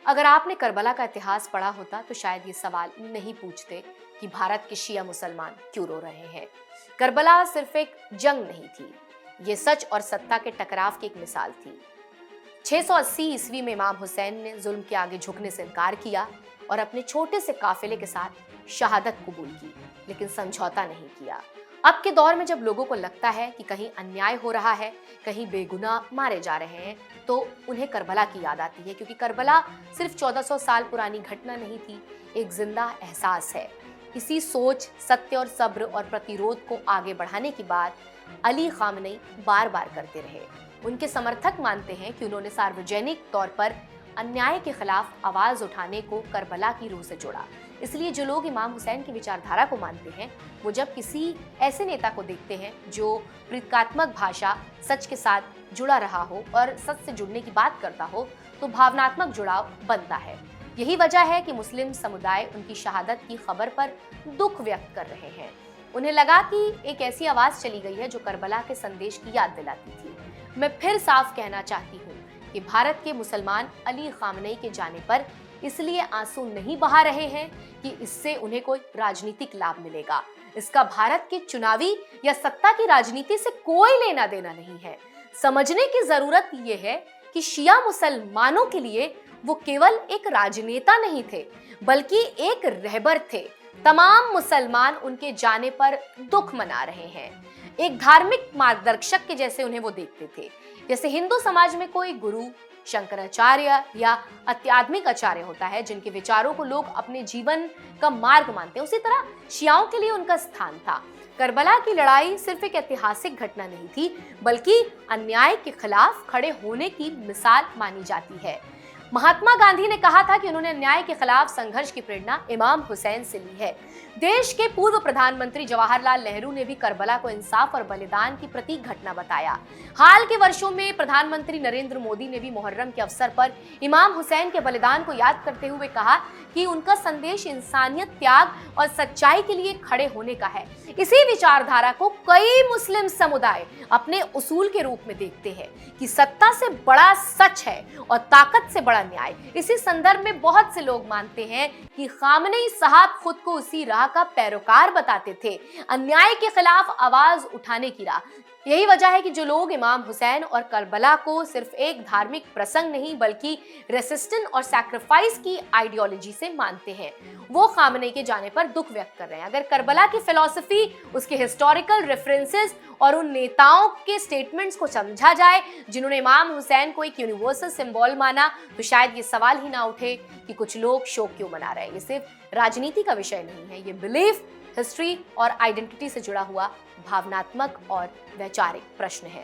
अगर आपने करबला का इतिहास पढ़ा होता तो शायद ये सवाल नहीं पूछते कि भारत के शिया मुसलमान क्यों रो रहे हैं। करबला सिर्फ एक जंग नहीं थी, ये सच और सत्ता के टकराव की एक मिसाल थी। 680 ईस्वी में इमाम हुसैन ने जुल्म के आगे झुकने से इनकार किया और अपने छोटे से काफिले के साथ शहादत कबूल की, लेकिन समझौता नहीं किया। अब के दौर में जब लोगों को लगता है कि कहीं अन्याय हो रहा है, कहीं बेगुनाह मारे जा रहे हैं, तो उन्हें करबला की याद आती है, क्योंकि करबला सिर्फ 1400 साल पुरानी घटना नहीं थी, एक जिंदा एहसास है। इसी सोच, सत्य और सब्र और प्रतिरोध को आगे बढ़ाने की बात अली खामनेई बार बार करते रहे। उनके समर्थक मानते हैं कि उन्होंने सार्वजनिक तौर पर अन्याय के खिलाफ आवाज उठाने को करबला की रूह से जोड़ा। इसलिए जो लोग इमाम हुसैन की विचारधारा को मानते हैं, वो जब किसी ऐसे नेता को देखते हैं जो प्रतीकात्मक भाषा, सच के साथ जुड़ा रहा हो और सच से जुड़ने की बात करता हो, तो भावनात्मक जुड़ाव बनता है। यही वजह है कि मुस्लिम समुदाय उनकी शहादत की खबर पर दुख व्यक्त कर रहे हैं। उन्हें लगा कि एक ऐसी आवाज चली गई है जो करबला के संदेश की याद दिलाती थी। मैं फिर साफ कहना चाहती हूँ कि भारत के मुसलमान अली खामनेई के जाने पर इसलिए आंसू नहीं बहा रहे हैं कि इससे उन्हें कोई राजनीतिक लाभ मिलेगा। इसका भारत के चुनावी या सत्ता की राजनीति से कोई लेना देना नहीं है। समझने की जरूरत यह है कि शिया मुसलमानों के लिए वो केवल एक राजनेता नहीं थे, बल्कि एक रहबर थे। तमाम मुसलमान उनके जाने पर दुख मना रहे हैं। एक धार्मिक मार्गदर्शक के जैसे उन्हें वो देखते थे। जैसे हिंदू समाज में कोई गुरु, शंकराचार्य या आध्यात्मिक आचार्य होता है जिनके विचारों को लोग अपने जीवन का मार्ग मानते हैं, उसी तरह शियाओं के लिए उनका स्थान था। करबला की लड़ाई सिर्फ एक ऐतिहासिक घटना नहीं थी, बल्कि अन्याय के खिलाफ खड़े होने की मिसाल मानी जाती है। महात्मा गांधी ने कहा था कि उन्होंने अन्याय के खिलाफ संघर्ष की प्रेरणा इमाम हुसैन से ली है। देश के पूर्व प्रधानमंत्री जवाहरलाल नेहरू ने भी करबला को इंसाफ और बलिदान की प्रतीक घटना बताया। हाल के वर्षों में प्रधानमंत्री नरेंद्र मोदी ने भी मुहर्रम के अवसर पर इमाम हुसैन के बलिदान को याद करते हुए कहा कि उनका संदेश इंसानियत, त्याग और सच्चाई के लिए खड़े होने का है। इसी विचारधारा को कई मुस्लिम समुदाय अपने उसूल के रूप में देखते हैं कि सत्ता से बड़ा सच है और ताकत से बड़ा न्याय। इसी संदर्भ में बहुत से लोग मानते हैं कि खामनेई साहब खुद को उसी राह का पैरोकार बताते थे, अन्याय के खिलाफ आवाज उठाने की राह। यही वजह है कि जो लोग इमाम हुसैन और करबला को सिर्फ एक धार्मिक प्रसंग नहीं, बल्कि रेसिस्टेंस और सैक्रिफाइस की आइडियोलॉजी से मानते हैं, वो खामनेई के जाने पर दुख व्यक्त कर रहे हैं। अगर करबला की फिलॉसफी, उसके हिस्टोरिकल रेफरेंसेस और उन नेताओं के स्टेटमेंट्स को समझा जाए जिन्होंने इमाम हुसैन को एक यूनिवर्सल सिंबल माना, तो शायद ये सवाल ही ना उठे कि कुछ लोग शोक क्यों मना रहे हैं। ये सिर्फ राजनीति का विषय नहीं है, ये बिलीफ, हिस्ट्री और आइडेंटिटी से जुड़ा हुआ भावनात्मक और वैचारिक प्रश्न है।